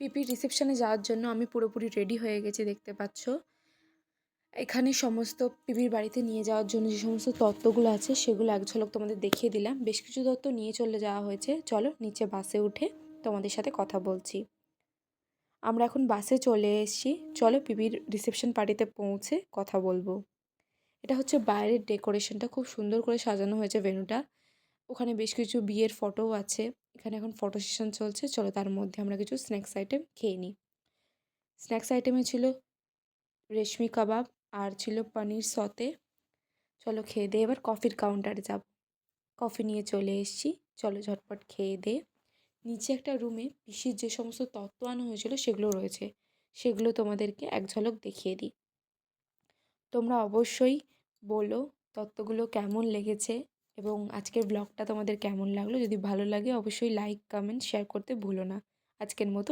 পিপির রিসেপশনে যাওয়ার জন্য আমি পুরোপুরি রেডি হয়ে গেছি, দেখতে পাচ্ছ। এখানে সমস্ত পিপির বাড়িতে নিয়ে যাওয়ার জন্য যে সমস্ত তত্ত্বগুলো আছে সেগুলো এক ঝলক তোমাদের দেখিয়ে দিলাম। বেশ কিছু তত্ত্ব নিয়ে চলে যাওয়া হয়েছে। চলো নিচে বাসে উঠে তোমাদের সাথে কথা বলছি। আমরা এখন বাসে চলে এসেছি। চলো পিপির রিসেপশন পার্টিতে পৌঁছে কথা বলবো। এটা হচ্ছে বাইরের ডেকোরেশনটা, খুব সুন্দর করে সাজানো হয়েছে ভেন্যুটা। ওখানে বেশ কিছু বিয়ের ফটোও আছে। এখানে এখন ফটো সেশন চলছে। চলো তার মধ্যে আমরা কিছু স্ন্যাক্স আইটেম খেয়ে নিই। স্ন্যাক্স আইটেমে ছিল রেশমি কাবাব আর ছিল পনির সতে। চলো খেয়ে দিয়ে এবার কফির কাউন্টারে যাব। কফি নিয়ে চলে এসেছি। চলো ঝটপট খেয়ে দিয়ে নিচে একটা রুমে পিসির যে সমস্ত তত্ত্ব আনা হয়েছিল সেগুলো রয়েছে, সেগুলো তোমাদেরকে এক ঝলক দেখিয়ে দিই। তোমরা অবশ্যই বলো তত্ত্বগুলো কেমন লেগেছে এবং আজকের ব্লগটা তোমাদের কেমন লাগলো। যদি ভালো লাগে অবশ্যই লাইক, কমেন্ট, শেয়ার করতে ভুলো না। আজকের মতো